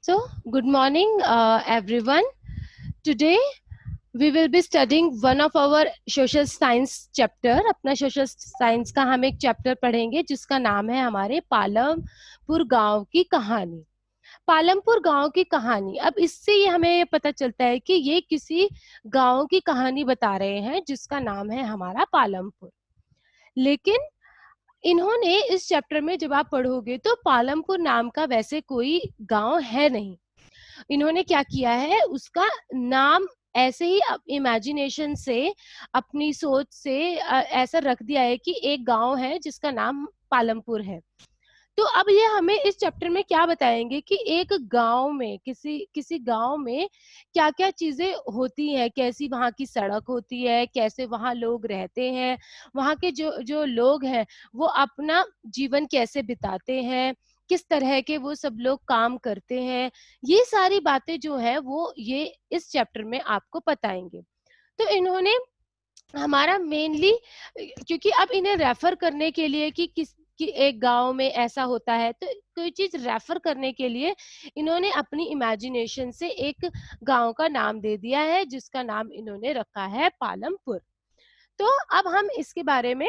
So, good morning, everyone. Today, we will be studying one of our social science chapter. अपना social science का हम एक chapter पढ़ेंगे जिसका नाम है हमारे पालमपुर गांव की कहानी। पालमपुर गांव की कहानी। अब इससे ये हमें ये पता चलता है कि ये किसी गांव की कहानी बता रहे हैं जिसका नाम है हमारा पालमपुर। लेकिन इन्होंने इस चैप्टर में जब आप पढ़ोगे तो पालमपुर नाम का वैसे कोई गांव है नहीं। इन्होंने क्या किया है, उसका नाम ऐसे ही इमेजिनेशन से, अपनी सोच से ऐसा रख दिया है कि एक गांव है जिसका नाम पालमपुर है। तो अब ये हमें इस चैप्टर में क्या बताएंगे कि एक गांव में, किसी किसी गांव में क्या क्या चीजें होती हैं, कैसी वहां की सड़क होती है, कैसे वहां लोग रहते हैं, वहां के जो जो लोग हैं वो अपना जीवन कैसे बिताते हैं, किस तरह के वो सब लोग काम करते हैं। ये सारी बातें जो है वो ये इस चैप्टर में आपको बताएंगे। तो इन्होंने हमारा मेनली, क्योंकि अब इन्हें रेफर करने के लिए कि एक गांव में ऐसा होता है, तो कोई चीज रेफर करने के लिए इन्होंने अपनी इमेजिनेशन से एक गांव का नाम दे दिया है जिसका नाम इन्होंने रखा है पालमपुर। तो अब हम इसके बारे में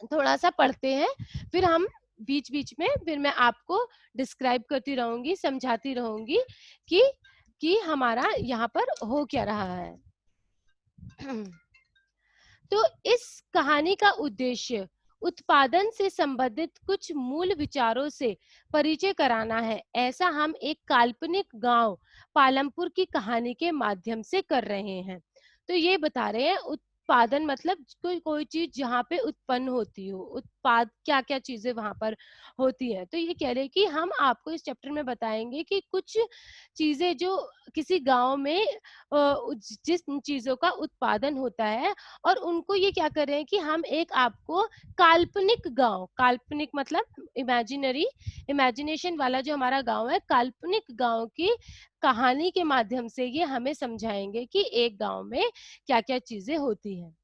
थोड़ा सा पढ़ते हैं, फिर हम बीच बीच में फिर मैं आपको डिस्क्राइब करती रहूंगी, समझाती रहूंगी कि हमारा यहाँ पर हो क्या रहा है। तो इस कहानी का उद्देश्य उत्पादन से संबंधित कुछ मूल विचारों से परिचय कराना है। ऐसा हम एक काल्पनिक गांव पालमपुर की कहानी के माध्यम से कर रहे हैं। तो ये बता रहे हैं उत्पादन मतलब कोई कोई चीज जहाँ पे उत्पन्न होती हो, उत्पाद क्या क्या चीजें वहां पर होती है। तो ये कह रहे हैं कि हम आपको इस चैप्टर में बताएंगे कि कुछ चीजें जो किसी गांव में जिस चीजों का उत्पादन होता है, और उनको ये क्या कर रहे हैं कि हम एक आपको काल्पनिक गांव, काल्पनिक मतलब इमेजिनरी, इमेजिनेशन वाला जो हमारा गांव है, काल्पनिक गांव की कहानी के माध्यम से ये हमें समझाएंगे कि एक गांव में क्या क्या चीजें होती हैं।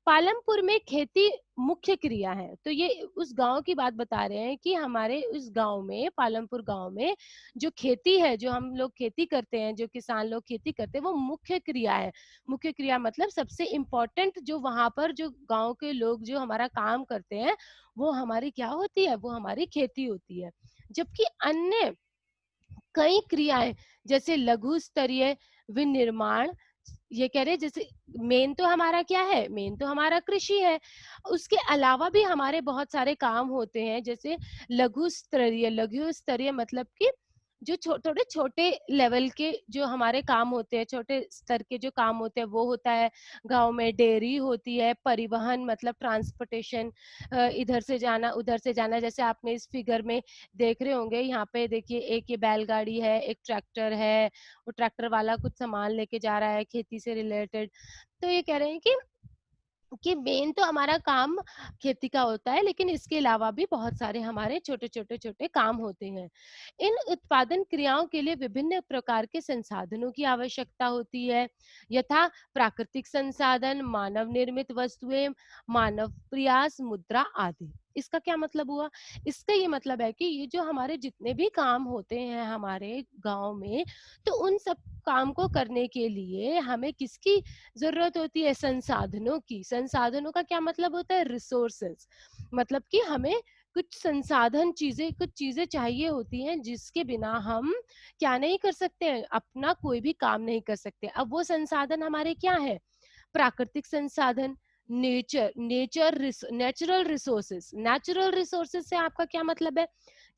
पालमपुर में खेती मुख्य क्रिया है। तो ये उस गांव की बात बता रहे हैं कि हमारे उस गांव में, पालमपुर गांव में जो खेती है, जो हम लोग खेती करते हैं, जो किसान लोग खेती करते हैं, वो मुख्य क्रिया है। मुख्य क्रिया मतलब सबसे इम्पोर्टेंट, जो वहां पर जो गांव के लोग जो हमारा काम करते हैं वो हमारी क्या होती है, वो हमारी खेती होती है। जबकि अन्य कई क्रियाएं जैसे लघु स्तरीय विनिर्माण, ये कह रहे जैसे मेन तो हमारा क्या है, मेन तो हमारा कृषि है। उसके अलावा भी हमारे बहुत सारे काम होते हैं, जैसे लघु स्तरीय, लघु स्तरीय मतलब कि जो थोड़े छोटे लेवल के जो हमारे काम होते हैं, छोटे स्तर के जो काम होते हैं वो होता है। गांव में डेयरी होती है, परिवहन मतलब ट्रांसपोर्टेशन, इधर से जाना उधर से जाना। जैसे आपने इस फिगर में देख रहे होंगे, यहाँ पे देखिए एक ये बैलगाड़ी है, एक ट्रैक्टर है, वो ट्रैक्टर वाला कुछ सामान लेके जा रहा है खेती से रिलेटेड। तो ये कह रहे हैं कि मेन तो हमारा काम खेती का होता है, लेकिन इसके अलावा भी बहुत सारे हमारे छोटे छोटे छोटे काम होते हैं। इन उत्पादन क्रियाओं के लिए विभिन्न प्रकार के संसाधनों की आवश्यकता होती है, यथा प्राकृतिक संसाधन, मानव निर्मित वस्तुएं, मानव प्रयास, मुद्रा आदि। इसका क्या मतलब हुआ? इसका ये मतलब है कि ये जो हमारे जितने भी काम होते हैं हमारे गांव में, तो उन सब काम को करने के लिए हमें किसकी जरूरत होती है? संसाधनों की। संसाधनों का क्या मतलब होता है? रिसोर्सेस। मतलब कि हमें कुछ संसाधन, चीजें, कुछ चीजें चाहिए होती हैं जिसके बिना हम क्या नहीं कर सकते हैं, अपना कोई भी काम नहीं कर सकते। अब वो संसाधन हमारे क्या है? प्राकृतिक संसाधन, नेचुरल रिसोर्सेस। नेचुरल रिसोर्सेस से आपका क्या मतलब है?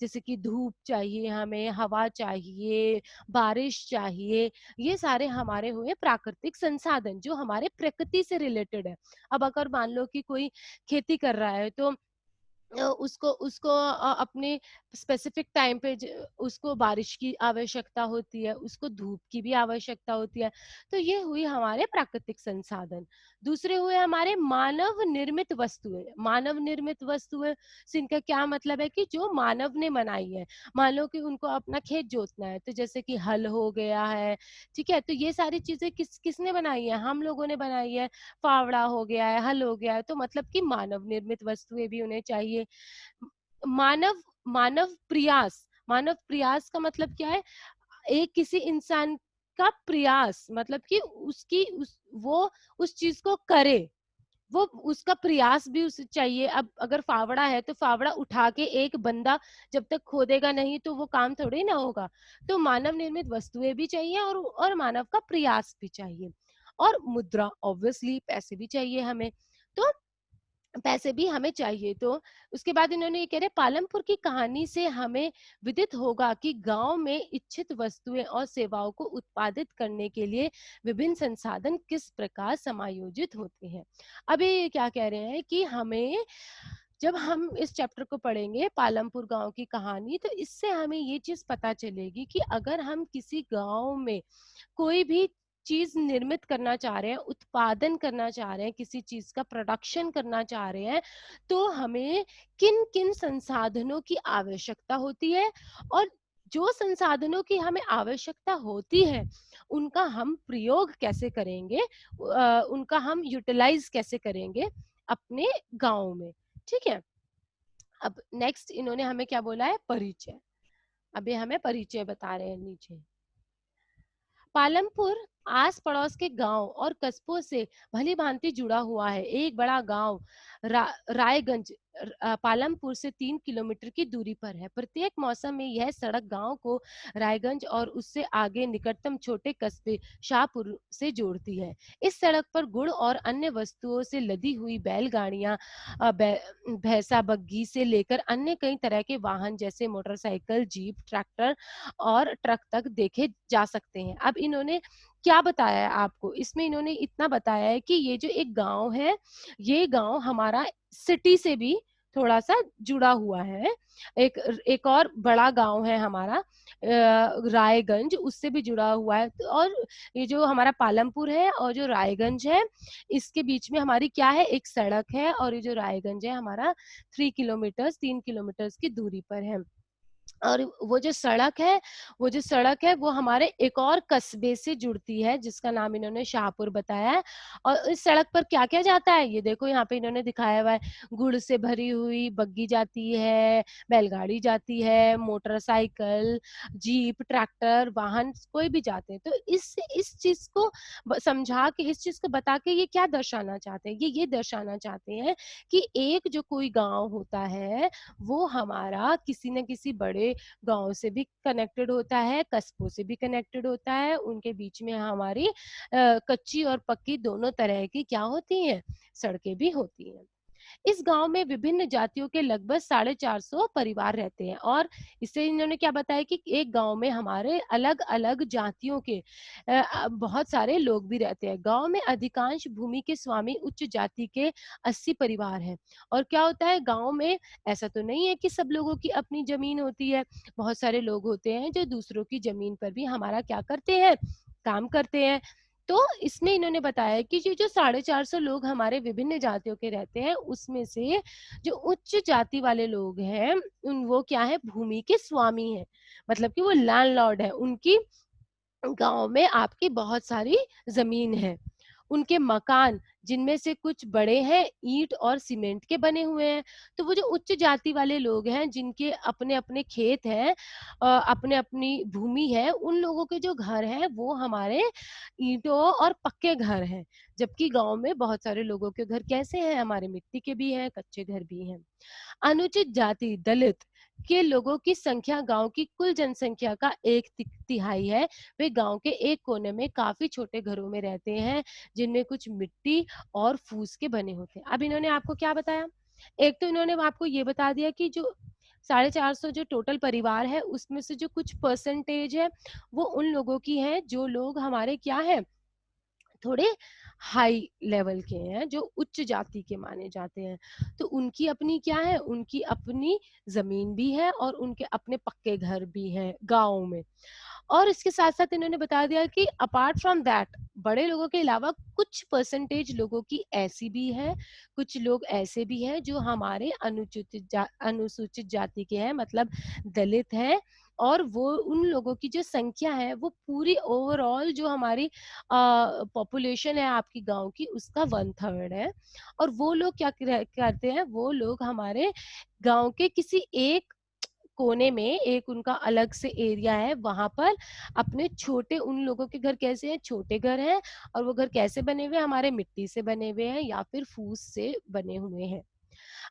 जैसे कि धूप चाहिए, हमें हवा चाहिए, बारिश चाहिए। ये सारे हमारे हुए प्राकृतिक संसाधन जो हमारे प्रकृति से रिलेटेड है। अब अगर मान लो कि कोई खेती कर रहा है, तो उसको उसको अपने स्पेसिफिक टाइम पे उसको बारिश की आवश्यकता होती है, उसको धूप की भी आवश्यकता होती है। तो ये हुई हमारे प्राकृतिक संसाधन। दूसरे हुए हमारे मानव निर्मित वस्तुएं। मानव निर्मित वस्तुएं से इनका क्या मतलब है? कि जो मानव ने बनाई है। मान लो कि उनको अपना खेत जोतना है, तो जैसे कि हल हो गया है, ठीक है, तो ये सारी चीजें किसने बनाई है? हम लोगों ने बनाई है। फावड़ा हो गया है, हल हो गया है, तो मतलब कि मानव निर्मित वस्तुएं भी उन्हें चाहिए। मानव मानव प्रयास, मानव प्रयास का मतलब क्या है? एक किसी इंसान का प्रयास, मतलब कि उसकी वो उस चीज को करे, वो उसका प्रयास भी उसे चाहिए। अब अगर फावड़ा है तो फावड़ा उठा के एक बंदा जब तक खोदेगा नहीं तो वो काम थोड़ी ना होगा। तो मानव निर्मित वस्तुएं भी चाहिए और मानव का प्रयास भी चाहिए, और मुद्रा ऑब्वियसली पैसे भी चाहिए हमें। तो पैसे भी हमें चाहिए। तो उसके बाद इन्होंने ये कह रहे, पालमपुर की कहानी से हमें विदित होगा कि गांव में इच्छित वस्तुएं और सेवाओं को उत्पादित करने के लिए विभिन्न संसाधन किस प्रकार समायोजित होते हैं। अभी ये क्या कह रहे हैं कि हमें, जब हम इस चैप्टर को पढ़ेंगे पालमपुर गांव की कहानी, तो इससे हमें ये चीज पता चलेगी कि अगर हम किसी गांव में कोई भी चीज निर्मित करना चाह रहे हैं, उत्पादन करना चाह रहे हैं, किसी चीज का प्रोडक्शन करना चाह रहे हैं, तो हमें किन किन संसाधनों की आवश्यकता होती है, और जो संसाधनों की हमें आवश्यकता होती है उनका हम प्रयोग कैसे करेंगे, उनका हम यूटिलाइज कैसे करेंगे अपने गांव में। ठीक है। अब नेक्स्ट इन्होंने हमें क्या बोला है? परिचय। अभी हमें परिचय बता रहे हैं नीचे। पालमपुर आस पड़ोस के गांव और कस्बों से भली भांति जुड़ा हुआ है। एक बड़ा गांव रायगंज पालमपुर से 3 किलोमीटर की दूरी पर है। प्रत्येक मौसम में यह सड़क गांव को रायगंज और उससे आगे निकटतम छोटे कस्बे शाहपुर से जोड़ती है। इस सड़क पर गुड़ और अन्य वस्तुओं से लदी हुई बैलगाड़ियां, भैंसा बग्घी से लेकर अन्य कई तरह के वाहन जैसे मोटरसाइकिल, जीप, ट्रैक्टर और ट्रक तक देखे जा सकते हैं। अब इन्होंने क्या बताया है आपको? इसमें इन्होंने इतना बताया है कि ये जो एक गांव है, ये गांव हमारा सिटी से भी थोड़ा सा जुड़ा हुआ है। एक एक और बड़ा गांव है हमारा रायगंज, उससे भी जुड़ा हुआ है। और ये जो हमारा पालमपुर है और जो रायगंज है, इसके बीच में हमारी क्या है? एक सड़क है, और ये जो रायगंज है हमारा 3 किलोमीटर की दूरी पर है। और वो जो सड़क है वो हमारे एक और कस्बे से जुड़ती है जिसका नाम इन्होंने शाहपुर बताया है। और इस सड़क पर क्या क्या जाता है ये देखो, यहाँ पे इन्होंने दिखाया हुआ है। गुड़ से भरी हुई बग्गी जाती है, बैलगाड़ी जाती है, मोटरसाइकिल, जीप, ट्रैक्टर, वाहन कोई भी जाते हैं। तो इस चीज को समझा के, इस चीज को बता के ये क्या दर्शाना चाहते हैं? ये दर्शाना चाहते हैं कि एक जो कोई गांव होता है वो हमारा किसी न किसी बड़े गांव से भी कनेक्टेड होता है, कस्बों से भी कनेक्टेड होता है। उनके बीच में हमारी कच्ची और पक्की दोनों तरह की क्या होती हैं? सड़कें भी होती हैं। इस गांव में विभिन्न जातियों के लगभग 450 परिवार रहते हैं। और इससे इन्होंने क्या बताया कि एक गांव में हमारे अलग अलग जातियों के बहुत सारे लोग भी रहते हैं। गांव में अधिकांश भूमि के स्वामी उच्च जाति के 80 परिवार हैं। और क्या होता है गांव में? ऐसा तो नहीं है कि सब लोगों की अपनी जमीन होती है। बहुत सारे लोग होते हैं जो दूसरों की जमीन पर भी हमारा क्या करते हैं? काम करते हैं। तो इसमें इन्होंने बताया कि ये जो 450 लोग हमारे विभिन्न जातियों के रहते हैं, उसमें से जो उच्च जाति वाले लोग हैं, उन वो क्या है? भूमि के स्वामी हैं। मतलब कि वो लैंडलॉर्ड है। उनकी गांव में आपकी बहुत सारी जमीन है। उनके मकान, जिनमें से कुछ बड़े हैं, ईंट और सीमेंट के बने हुए हैं। तो वो जो उच्च जाति वाले लोग हैं, जिनके अपने अपने खेत हैं, अपने अपनी भूमि है, उन लोगों के जो घर हैं वो हमारे ईंटों और पक्के घर हैं। जबकि गांव में बहुत सारे लोगों के घर कैसे हैं? हमारे मिट्टी के भी हैं, कच्चे घर भी हैं। अनुचित जाति दलित के लोगों की संख्या गांव की कुल जनसंख्या का 1/3 है। वे गांव के एक कोने में काफी छोटे घरों में रहते हैं, जिनमें कुछ मिट्टी और फूस के बने होते हैं। अब इन्होंने आपको क्या बताया? एक तो इन्होंने आपको ये बता दिया कि जो 450 जो टोटल परिवार है उसमें से जो कुछ परसेंटेज है वो उन लोगों की है जो लोग हमारे क्या है? थोड़े हाई लेवल के हैं, जो उच्च जाति के माने जाते हैं। तो उनकी अपनी क्या है? उनकी अपनी जमीन भी है और उनके अपने पक्के घर भी हैं गाँव में। और इसके साथ-साथ इन्होंने बता दिया कि अपार्ट फ्रॉम दैट, बड़े लोगों के अलावा कुछ परसेंटेज लोगों की ऐसी भी है, कुछ लोग ऐसे भी हैं जो हमारे अनुसूचित जाति के हैं, मतलब दलित हैं। और वो उन लोगों की जो संख्या है वो पूरी ओवरऑल जो हमारी पॉपुलेशन है आपकी गाँव की, उसका 1/3 है। और वो लोग क्या करते हैं? वो लोग हमारे गाँव के किसी एक कोने में एक उनका अलग से एरिया है, वहाँ पर अपने छोटे उन लोगों के घर कैसे हैं, छोटे घर हैं और वो घर कैसे बने हुए हैं, हमारे मिट्टी से बने हुए हैं या फिर फूस से बने हुए हैं।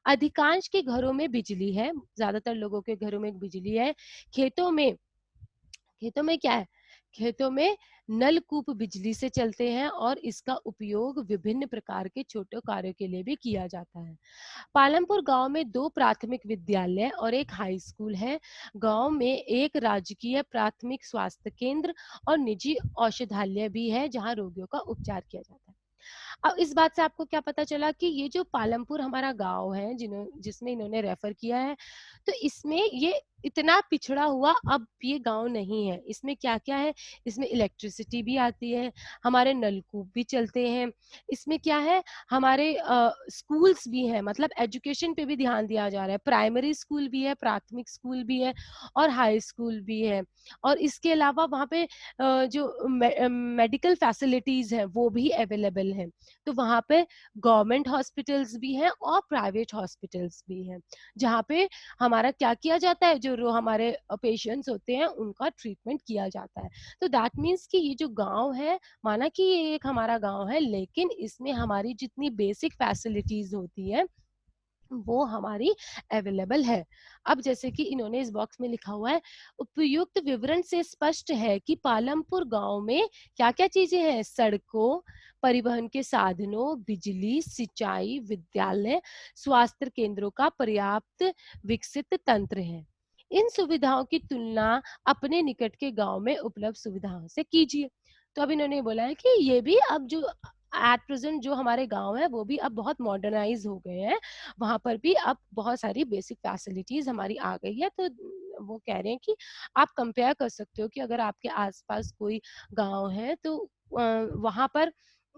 अधिकांश के घरों में बिजली है, ज़्यादातर लोगों के घरों में बिजली है। खेतों में खेतों में क्या है? खेतों में नलकूप बिजली से चलते हैं और इसका उपयोग विभिन्न प्रकार के छोटे कार्यों के लिए भी किया जाता है। पालमपुर गांव में 2 प्राथमिक विद्यालय और एक हाई स्कूल है। गांव में एक राजकीय प्राथमिक स्वास्थ्य केंद्र और निजी औषधालय भी है जहां रोगियों का उपचार किया जाता है। अब इस बात से आपको क्या पता चला कि ये जो पालमपुर हमारा गाँव है जिसमें इन्होंने रेफर किया है, तो इसमें ये इतना पिछड़ा हुआ अब ये गाँव नहीं है। इसमें क्या-क्या है? इसमें इलेक्ट्रिसिटी भी आती है, हमारे नलकूप भी चलते हैं। इसमें क्या है? हमारे स्कूल्स भी हैं, मतलब एजुकेशन पे भी ध्यान दिया जा रहा है। प्राइमरी स्कूल भी है, प्राथमिक स्कूल भी है और हाई स्कूल भी है। और इसके अलावा वहाँ पे जो मेडिकल फैसिलिटीज़ हैं, वो भी अवेलेबल हैं। तो वहाँ पे गवर्नमेंट हॉस्पिटल्स भी हैं और प्राइवेट हॉस्पिटल्स भी हैं, जहाँ पे हमारा क्या किया जाता है, जो हमारे पेशेंट्स होते हैं उनका ट्रीटमेंट किया जाता है। तो दैट मीन्स कि ये जो गाँव है, माना कि ये एक हमारा गाँव है, लेकिन इसमें हमारी जितनी बेसिक फैसिलिटीज़ होती है वो हमारी अवेलेबल है। अब जैसे कि इन्होंने इस बॉक्स में लिखा हुआ है, उपयुक्त विवरण से स्पष्ट है कि पालमपुर गाँव में क्या-क्या चीज़ें हैं? सड़कों, परिवहन के साधनों, बिजली, सिंचाई, विद्यालय, स्वास्थ्य केंद्रों का पर्याप्त विकसित तंत्र है। इन सुविधाओं की तुलना अपने निकट के गाँव में उपलब्ध सुविधाओं से कीजिए। तो अब इन्होंने बोला है कि ये भी अब जो एट प्रेज़ेंट जो हमारे गाँव है, वो भी अब बहुत मॉडर्नाइज़ हो गए हैं। वहाँ पर भी अब बहुत सारी बेसिक फैसिलिटीज़ हमारी आ गई है, तो वो कह रहे हैं कि आप कंपेयर कर सकते हो कि अगर आपके आस-पास कोई गाँव है तो वहाँ पर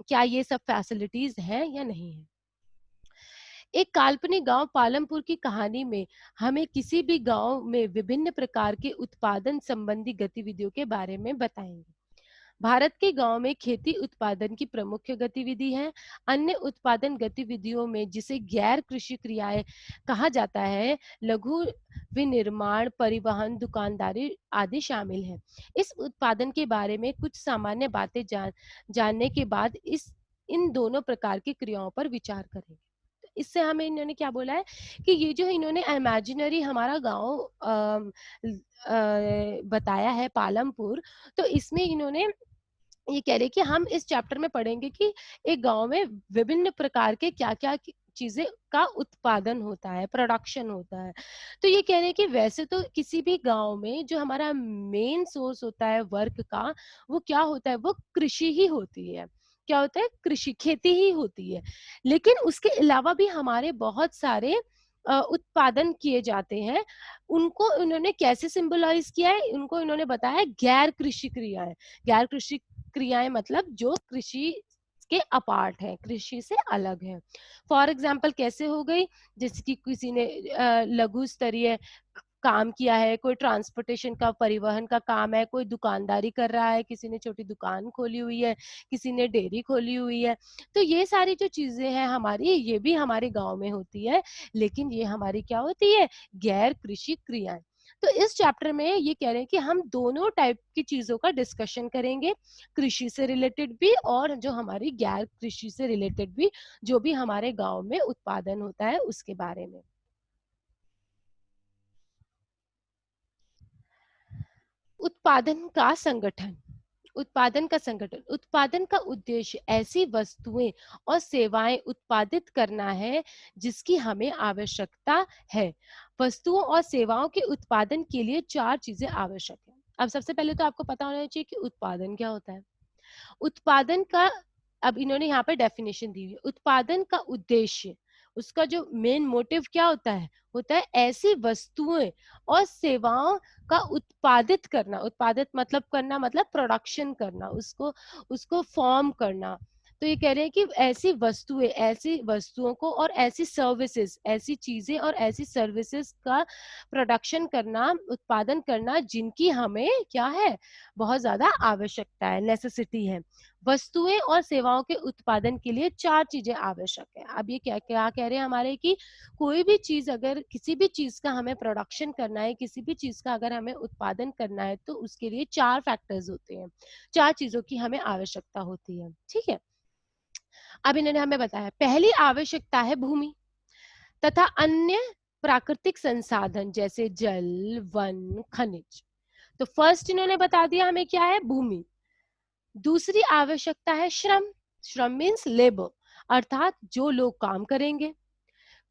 क्या ये सब फैसिलिटीज़ हैं या नहीं है। एक काल्पनिक गाँव पालमपुर की कहानी में हमें किसी भी गाँव में विभिन्न प्रकार के उत्पादन संबंधी गतिविधियों के बारे में बताएँगे। भारत के गांव में खेती उत्पादन की प्रमुख गतिविधि है। अन्य उत्पादन गतिविधियों में जिसे गैर कृषि क्रियाएं कहा जाता है, लघु विनिर्माण, परिवहन, दुकानदारी आदि शामिल है। इस उत्पादन के बारे में कुछ सामान्य बातें जानने के बाद इस इन दोनों प्रकार की क्रियाओं पर विचार करेंगे। तो इससे हमें इन्होंने क्या बोला है कि ये जो इन्होंने इमेजिनरी हमारा गांव बताया है पालमपुर, तो इसमें इन्होंने ये कह रहे हैं कि हम इस चैप्टर में पढ़ेंगे कि एक गाँव में विभिन्न प्रकार के क्या-क्या चीज़ें का उत्पादन होता है, प्रोडक्शन होता है। तो ये कह रहे हैं कि वैसे तो किसी भी गाँव में जो हमारा मेन सोर्स होता है वर्क का, वो क्या होता है? वो कृषि ही होती है। क्या होता है? कृषि, खेती ही होती है। लेकिन उसके अलावा भी हमारे बहुत सारे उत्पादन किए जाते हैं। उनको उन्होंने कैसे सिम्बलाइज़ किया है? उनको इन्होंने बताया गैर कृषि क्रियाएँ। गैर कृषि क्रियाएँ मतलब जो कृषि के अपार्ट है, कृषि से अलग है। फॉर एग्ज़ाम्पल कैसे हो गई? जैसे कि किसी ने लघु स्तरीय काम किया है, कोई ट्रांसपोर्टेशन का परिवहन का काम है, कोई दुकानदारी कर रहा है, किसी ने छोटी दुकान खोली हुई है, किसी ने डेयरी खोली हुई है। तो ये सारी जो चीज़ें हैं हमारी, ये भी हमारे गाँव में होती है, लेकिन ये हमारी क्या होती है? गैर कृषि क्रियाएँ। तो इस चैप्टर में ये कह रहे हैं कि हम दोनों टाइप की चीज़ों का डिस्कशन करेंगे, कृषि से रिलेटेड भी और जो हमारी गैर कृषि से रिलेटेड भी, जो भी हमारे गाँव में उत्पादन होता है, उसके बारे में। उत्पादन का संगठन उत्पादन का उद्देश्य ऐसी वस्तुएं और सेवाएं उत्पादित करना है जिसकी हमें आवश्यकता है। वस्तुओं और सेवाओं के उत्पादन के लिए 4 चीजें आवश्यक है। अब सबसे पहले तो आपको पता होना चाहिए कि उत्पादन क्या होता है। उत्पादन का अब इन्होंने यहाँ पे डेफिनेशन दी हुई है। उत्पादन का उद्देश्य, उसका जो मेन मोटिव क्या होता है ऐसी वस्तुएं और सेवाओं का उत्पादित मतलब करना मतलब प्रोडक्शन करना, उसको उसको फॉर्म करना, तो ये कह रहे हैं कि ऐसी वस्तुओं को और ऐसी सर्विसेज, ऐसी चीजें और ऐसी सर्विसेज का प्रोडक्शन करना, उत्पादन करना जिनकी हमें क्या है, बहुत ज्यादा आवश्यकता है, नेसेसिटी है। वस्तुएं और सेवाओं के उत्पादन के लिए 4 चीजें आवश्यक है। अब ये क्या क्या कह रहे हैं हमारे कि कोई भी चीज, अगर किसी भी चीज का हमें प्रोडक्शन करना है, किसी भी चीज का अगर हमें उत्पादन करना है, तो उसके लिए 4 फैक्टर्स होते हैं, 4 चीजों की हमें आवश्यकता होती है। ठीक है, अब इन्होंने हमें बताया, पहली आवश्यकता है भूमि तथा अन्य प्राकृतिक संसाधन जैसे जल, वन, खनिज। तो फर्स्ट इन्होंने बता दिया हमें क्या है, भूमि। दूसरी आवश्यकता है श्रम। श्रम मीन्स लेबर, अर्थात जो लोग काम करेंगे।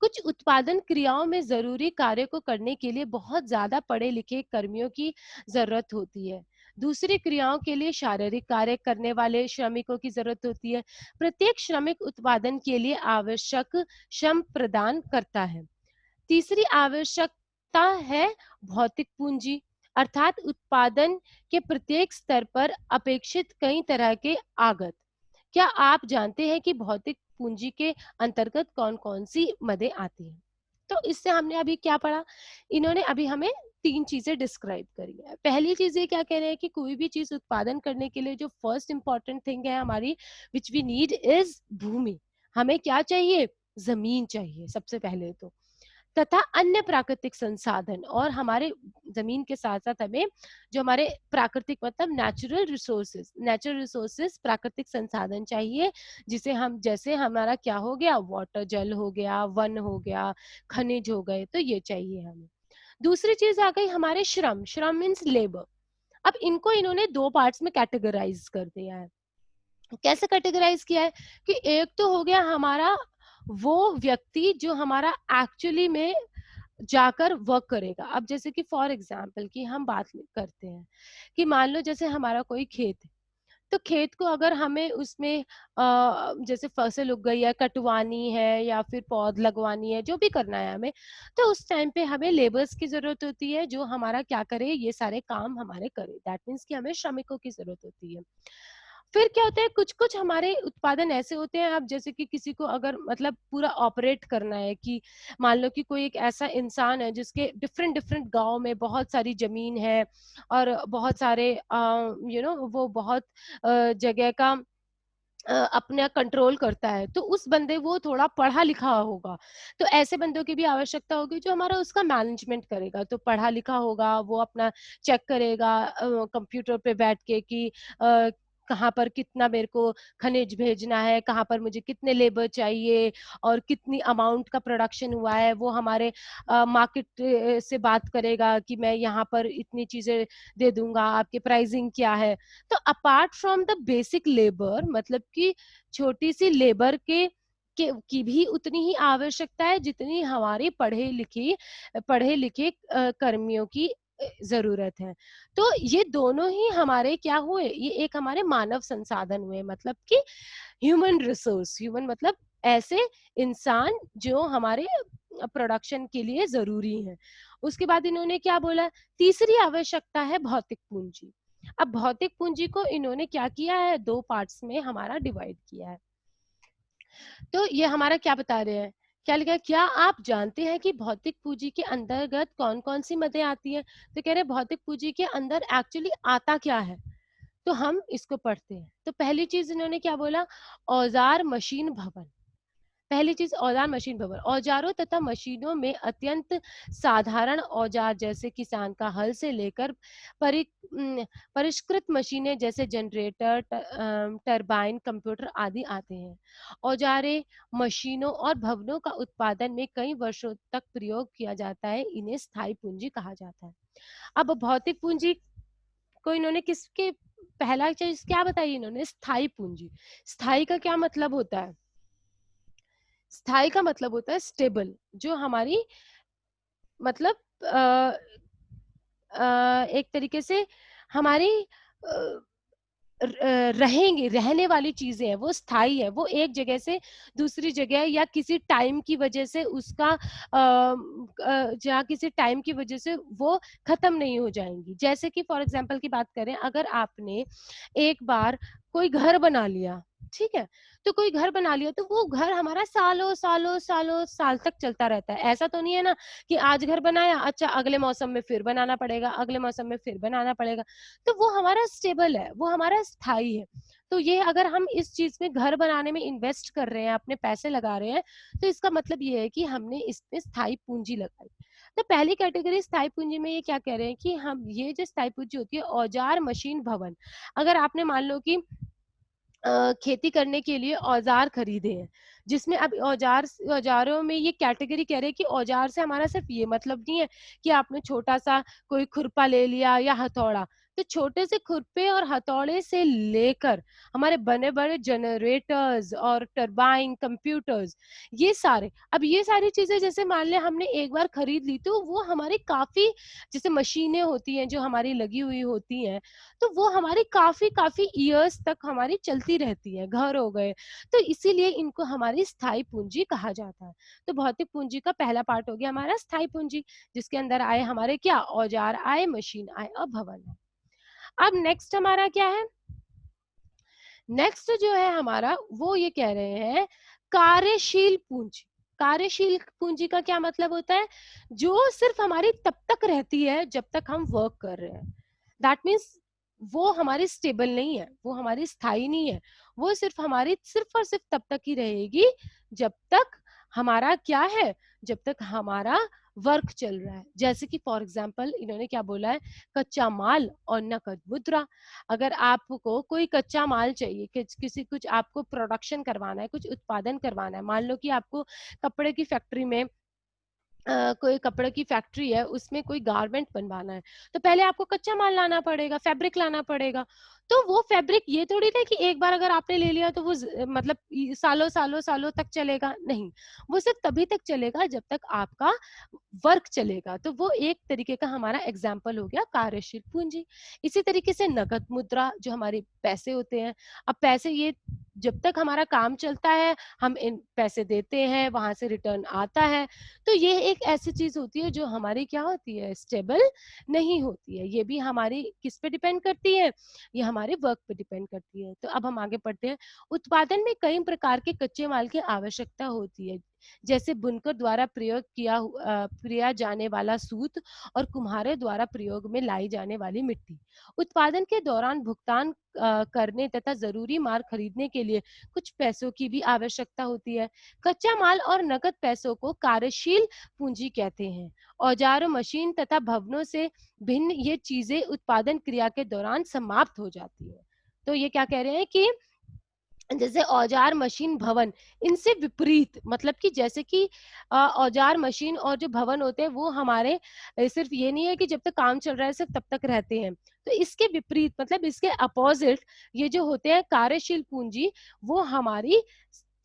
कुछ उत्पादन क्रियाओं में जरूरी कार्य को करने के लिए बहुत ज्यादा पढ़े लिखे कर्मियों की जरूरत होती है। दूसरी क्रियाओं के लिए शारीरिक कार्य करने वाले श्रमिकों की जरूरत होती है। प्रत्येक श्रमिक उत्पादन के लिए आवश्यक श्रम प्रदान करता है। तीसरी आवश्यकता है भौतिक पूंजी, अर्थात उत्पादन के प्रत्येक स्तर पर अपेक्षित कई तरह के आगत। क्या आप जानते हैं कि भौतिक पूंजी के अंतर्गत कौन कौन सी मदें आती हैं? तो इससे हमने अभी क्या पढ़ा, इन्होंने अभी हमें 3 चीजें डिस्क्राइब करी है। पहली चीज ये क्या कह रहे हैं कि कोई भी चीज उत्पादन करने के लिए जो फर्स्ट इंपॉर्टेंट थिंग है हमारी, विच वी नीड इज भूमि। हमें क्या चाहिए, जमीन चाहिए सबसे पहले तो, तथा अन्य प्राकृतिक संसाधन। और हमारे जमीन के साथ साथ हमें जो हमारे प्राकृतिक मतलब नेचुरल रिसोर्सेज प्राकृतिक संसाधन चाहिए, जिसे हम, जैसे हमारा क्या हो गया, वाटर, जल हो गया, वन हो गया, खनिज हो गए, तो ये चाहिए हमें। दूसरी चीज आ गई हमारे श्रम। श्रम मीन्स लेबर। अब इनको इन्होंने 2 पार्ट्स में कैटेगराइज कर दिया है। कैसे कैटेगराइज किया है कि एक तो हो गया हमारा वो व्यक्ति जो हमारा एक्चुअली में जाकर वर्क करेगा। अब जैसे कि फॉर एग्जाम्पल की हम बात करते हैं कि मान लो जैसे हमारा कोई खेत है, तो खेत को अगर हमें उसमें जैसे फसल उग गई है, कटवानी है या फिर पौध लगवानी है, जो भी करना है हमें, तो उस टाइम पे हमें लेबर्स की जरूरत होती है जो हमारा क्या करे, ये सारे काम हमारे करे। दैट मीन्स कि हमें श्रमिकों की जरूरत होती है। फिर क्या होता है, कुछ कुछ हमारे उत्पादन ऐसे होते हैं, अब जैसे कि किसी को अगर मतलब पूरा ऑपरेट करना है, कि मान लो कि कोई एक ऐसा इंसान है जिसके डिफरेंट डिफरेंट गांव में बहुत सारी जमीन है और बहुत सारे वो बहुत जगह का अपना कंट्रोल करता है, तो उस बंदे वो थोड़ा पढ़ा लिखा होगा। तो ऐसे बंदों की भी आवश्यकता होगी जो हमारा उसका मैनेजमेंट करेगा। तो पढ़ा लिखा होगा, वो अपना चेक करेगा कंप्यूटर पे बैठ के कि कहाँ पर कितना मेरे को खनिज भेजना है, कहाँ पर मुझे कितने लेबर चाहिए और कितनी अमाउंट का प्रोडक्शन हुआ है, वो हमारे मार्केट से बात करेगा कि मैं यहाँ पर इतनी चीजें दे दूंगा, आपकी प्राइसिंग क्या है। तो apart from the basic labour, मतलब कि छोटी सी लेबर की भी उतनी ही आवश्यकता है जितनी हमारी पढ़े लिखे कर्मियों की जरूरत है। तो ये दोनों ही हमारे क्या हुए, ये एक हमारे मानव संसाधन हुए, मतलब कि ह्यूमन रिसोर्स। ह्यूमन मतलब ऐसे इंसान जो हमारे प्रोडक्शन के लिए जरूरी हैं। उसके बाद इन्होंने क्या बोला, तीसरी आवश्यकता है भौतिक पूंजी। अब भौतिक पूंजी को इन्होंने क्या किया है, 2 पार्ट्स में हमारा डिवाइड किया है। तो ये हमारा क्या बता रहे हैं, क्या लिखा है, क्या आप जानते हैं कि भौतिक पूंजी के अंतर्गत कौन कौन सी मदें आती हैं? तो कह रहे भौतिक पूंजी के अंदर एक्चुअली आता क्या है, तो हम इसको पढ़ते हैं। तो पहली चीज इन्होंने क्या बोला, औजार, मशीन, भवन। पहली चीज औजार, मशीन, भवन। औजारों तथा मशीनों में अत्यंत साधारण औजार जैसे किसान का हल से लेकर परि परिष्कृत मशीनें जैसे जनरेटर, टरबाइन, कंप्यूटर आदि आते हैं। औजारें, मशीनों और भवनों का उत्पादन में कई वर्षों तक प्रयोग किया जाता है, इन्हें स्थायी पूंजी कहा जाता है। अब भौतिक पूंजी को इन्होंने किसके, पहला चीज क्या बताई इन्होंने, स्थायी पूंजी। स्थायी का क्या मतलब होता है, स्थायी का मतलब होता है स्टेबल, जो हमारी मतलब एक तरीके से हमारी रहेंगे, रहने वाली चीजें हैं, वो स्थायी है, वो एक जगह से दूसरी जगह या किसी टाइम की वजह से उसका जहाँ किसी टाइम की वजह से वो खत्म नहीं हो जाएंगी। जैसे कि फॉर एग्जांपल की बात करें, अगर आपने एक बार कोई घर बना लिया, ठीक है? तो कोई घर बना लिया तो वो घर हमारा सालों, सालों, सालों साल तक चलता रहता है। ऐसा तो नहीं है ना कि आज घर बनाया, अच्छा अगले मौसम में फिर बनाना पड़ेगा, अगले मौसम में फिर बनाना पड़ेगा। तो वो हमारा स्टेबल है, वो हमारा स्थायी है। तो ये अगर हम इस चीज़ में घर बनाने में इन्वेस्ट कर रहे हैं, अपने पैसे लगा रहे हैं, तो इसका मतलब ये है कि हमने इसमें स्थायी पूँजी लगाई। तो पहली कैटेगरी स्थायी पूँजी में ये क्या कह रहे हैं कि हम ये जो स्थायी पूँजी होती है औज़ार, मशीन, भवन। अगर आपने मान लो कि खेती करने के लिए औजार खरीदे हैं, जिसमें अब औजारों में ये कैटेगरी कह रहे हैं कि औजार से हमारा सिर्फ ये मतलब नहीं है कि आपने छोटा सा कोई खुरपा ले लिया या हथौड़ा। तो छोटे से खुरपे और हथौड़े से लेकर हमारे बने बड़े जनरेटर्स और टरबाइन, कंप्यूटर्स, ये सारे, अब ये सारी चीजें जैसे मान लें हमने एक बार खरीद ली तो वो हमारी काफी, जैसे मशीनें होती हैं जो हमारी लगी हुई होती हैं, तो वो हमारी काफ़ी काफ़ी इयर्स तक हमारी चलती रहती है, घर हो गए, तो इसीलिए इनको हमारी स्थायी पूँजी कहा जाता है। तो भौतिक पूँजी का पहला पार्ट हो गया हमारा स्थायी पूँजी, जिसके अंदर आए हमारे क्या औज़ार आए, मशीन आए और भवन आए। अब नेक्स्ट हमारा क्या है? नेक्स्ट जो है हमारा वो ये कह रहे हैं कार्यशील पूँजी। कार्यशील पूँजी का क्या मतलब होता है? जो सिर्फ हमारी तब तक रहती है जब तक हम वर्क कर रहे हैं। दैट मीन्स वो हमारी स्टेबल नहीं है, वो हमारी स्थायी नहीं है। वो सिर्फ हमारी सिर्फ और सिर्फ तब तक ही रहेगी जब तक हमारा क्या है? जब तक हमारा वर्क चल रहा है। जैसे कि फॉर एग्जाम्पल इन्होंने क्या बोला है? कच्चा माल और नकद मुद्रा। अगर आपको कोई कच्चा माल चाहिए, किसी कुछ आपको प्रोडक्शन करवाना है, कुछ उत्पादन करवाना है, मान लो कि आपको कपड़े की फैक्ट्री में कोई कपड़े की फैक्ट्री है, उसमें कोई गारमेंट बनवाना है, तो पहले आपको कच्चा माल लाना पड़ेगा, फैब्रिक लाना पड़ेगा। तो वो फैब्रिक ये थोड़ी ना कि एक बार अगर आपने ले लिया तो वो मतलब सालों सालों सालों तक चलेगा, नहीं। वो सिर्फ तभी तक चलेगा जब तक आपका वर्क चलेगा। तो वो एक तरीके का हमारा एग्जाम्पल हो गया कार्यशील पूंजी। इसी तरीके से नकद मुद्रा जो हमारे पैसे होते हैं, अब पैसे ये जब तक हमारा काम चलता है हम इन पैसे देते हैं, वहां से रिटर्न आता है। तो ये एक ऐसी चीज होती है जो हमारी क्या होती है, स्टेबल नहीं होती है। ये भी हमारी किस पे डिपेंड करती है, ये हमारे वर्क पे डिपेंड करती है। तो अब हम आगे पढ़ते हैं। उत्पादन में कई प्रकार के कच्चे माल की आवश्यकता होती है, जैसे बुनकर द्वारा प्रयोग किया जाने वाला सूत और कुम्हारे द्वारा प्रयोग में लाई जाने वाली मिट्टी। उत्पादन के दौरान भुगतान करने तथा जरूरी माल खरीदने के लिए कुछ पैसों की भी आवश्यकता होती है। कच्चा माल और नकद पैसों को कार्यशील पूंजी कहते हैं। औजारों, मशीन तथा भवनों से भिन्न ये चीजें उत्पादन क्रिया के दौरान समाप्त हो जाती है। तो ये क्या कह रहे हैं कि जैसे औजार, मशीन, भवन, इनसे विपरीत, मतलब कि जैसे कि औजार, मशीन और जो भवन होते हैं वो हमारे सिर्फ ये नहीं है कि जब तक काम चल रहा है सिर्फ तब तक रहते हैं। तो इसके विपरीत, मतलब इसके अपोजिट, ये जो होते हैं कार्यशील पूंजी, वो हमारी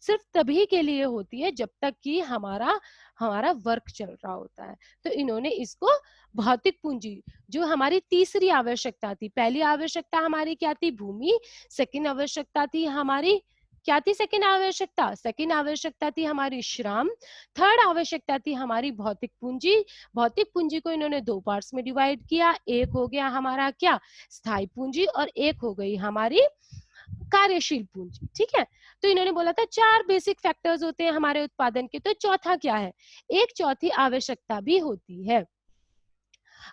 सिर्फ तभी के लिए होती है जब तक कि हमारा हमारा वर्क चल रहा होता है। तो इन्होंने इसको भौतिक पूंजी, जो हमारी तीसरी आवश्यकता थी, पहली आवश्यकता हमारी क्या थी, भूमि। सेकंड आवश्यकता थी हमारी क्या थी, सेकंड आवश्यकता थी हमारी श्रम। थर्ड आवश्यकता थी हमारी भौतिक पूंजी। भौतिक पूंजी को इन्होंने दो पार्ट्स में डिवाइड किया, एक हो गया हमारा क्या, स्थायी पूंजी, और एक हो गई हमारी कार्यशील पूंजी। ठीक है, तो इन्होंने बोला था चार बेसिक फैक्टर्स होते हैं हमारे उत्पादन के, तो चौथा क्या है, एक चौथी आवश्यकता भी होती है।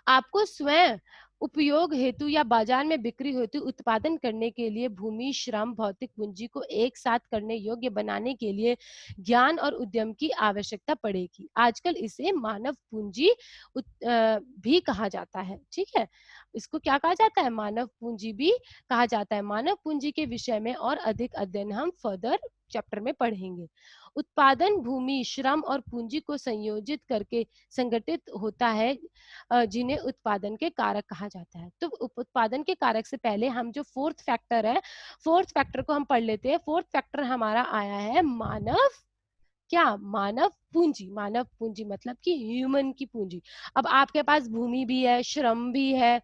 आपको स्वयं उपयोग हेतु या बाजार में बिक्री हेतु उत्पादन करने के लिए भूमि, श्रम, भौतिक पूंजी को एक साथ करने योग्य बनाने के लिए ज्ञान और उद्यम की आवश्यकता पड़ेगी। आजकल इसे मानव पूंजी भी कहा जाता है। ठीक है, इसको क्या कहा जाता है, मानव पूंजी भी कहा जाता है। मानव पूंजी के विषय में और अधिक अध्ययन हम फर्दर चैप्टर में पढ़ेंगे। उत्पादन भूमि, श्रम और पूंजी को संयोजित करके संगठित होता है, जिन्हें उत्पादन के कारक कहा जाता है। तो उत्पादन के कारक से पहले हम जो फोर्थ फैक्टर है, फोर्थ फैक्टर को हम पढ़ लेते हैं। फोर्थ फैक्टर हमारा आया है मानव, क्या, मानव पूंजी। मानव पूंजी मतलब कि ह्यूमन की पूंजी। अब आपके पास भूमि भी है, श्रम भी है,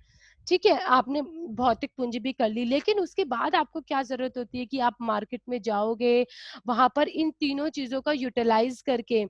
ठीक है, आपने भौतिक पूंजी भी कर ली, लेकिन उसके बाद आपको क्या जरूरत होती है कि आप मार्केट में जाओगे, वहां पर इन तीनों चीजों का यूटिलाइज करके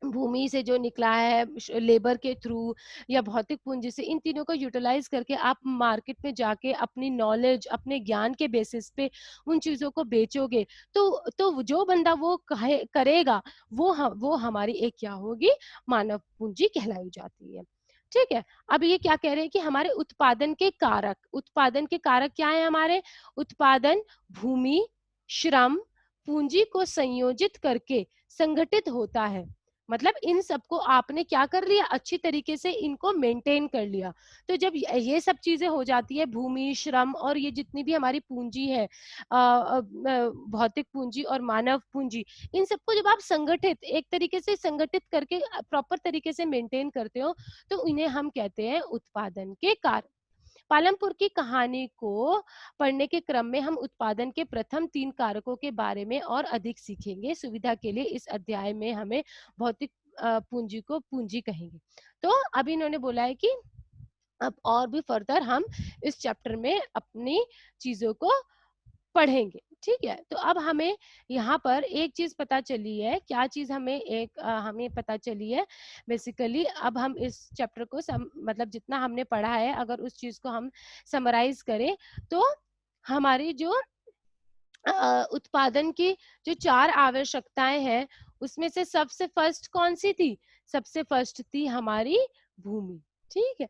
भूमि से जो निकला है लेबर के थ्रू या भौतिक पूंजी से, इन तीनों को यूटिलाइज करके आप मार्केट में जाके अपनी नॉलेज, अपने ज्ञान के बेसिस पे उन चीजों को बेचोगे, तो जो बंदा वो करेगा, वो हमारी एक क्या होगी, मानव पूंजी कहलाई जाती है। ठीक है। अब ये क्या कह रहे हैं कि हमारे उत्पादन के कारक क्या है हमारे? उत्पादन भूमि, श्रम, पूंजी को संयोजित करके संगठित होता है। मतलब इन सबको आपने क्या कर लिया, अच्छी तरीके से इनको मेंटेन कर लिया। तो जब ये सब चीजें हो जाती है, भूमि, श्रम और ये जितनी भी हमारी पूंजी है, भौतिक पूंजी और मानव पूंजी, इन सबको जब आप संगठित एक तरीके से संगठित करके प्रॉपर तरीके से मेंटेन करते हो, तो इन्हें हम कहते हैं उत्पादन के कारक। पालमपुर की कहानी को पढ़ने के क्रम में हम उत्पादन के प्रथम 3 कारकों के बारे में और अधिक सीखेंगे। सुविधा के लिए इस अध्याय में हमें भौतिक पूंजी को पूंजी कहेंगे। तो अभी इन्होंने बोला है कि अब और भी फर्दर हम इस चैप्टर में अपनी चीजों को पढ़ेंगे। ठीक है। तो अब हमें यहाँ पर एक चीज पता चली है, क्या चीज हमें पता चली है बेसिकली। अब हम इस चैप्टर को मतलब जितना हमने पढ़ा है, अगर उस चीज को हम समराइज करें, तो हमारी जो उत्पादन की जो 4 आवश्यकताएं हैं, उसमें से सबसे फर्स्ट कौन सी थी? सबसे फर्स्ट थी हमारी भूमि। ठीक है,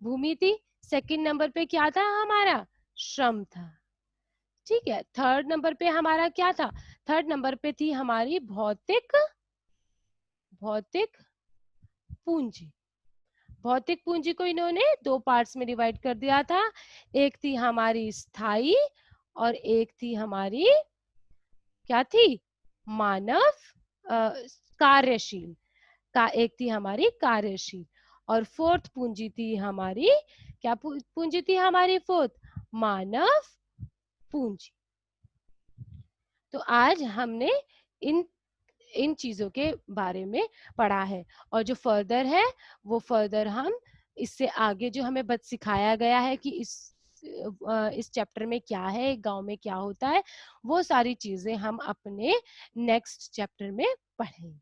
भूमि थी। सेकंड नंबर पे क्या था हमारा? श्रम था। ठीक है। थर्ड नंबर पे हमारा क्या था? थर्ड नंबर पे थी हमारी भौतिक भौतिक पूंजी। भौतिक पूंजी को इन्होंने 2 पार्ट्स में डिवाइड कर दिया था। एक थी हमारी स्थायी और एक थी हमारी क्या थी? मानव कार्यशील। एक थी हमारी कार्यशील, और फोर्थ पूंजी थी हमारी, क्या पूंजी थी हमारी फोर्थ? मानव पूंजी। तो आज हमने इन इन चीजों के बारे में पढ़ा है, और जो फर्दर है वो फर्दर हम इससे आगे जो हमें बस सिखाया गया है कि इस चैप्टर में क्या है, गांव में क्या होता है, वो सारी चीजें हम अपने नेक्स्ट चैप्टर में पढ़ेंगे।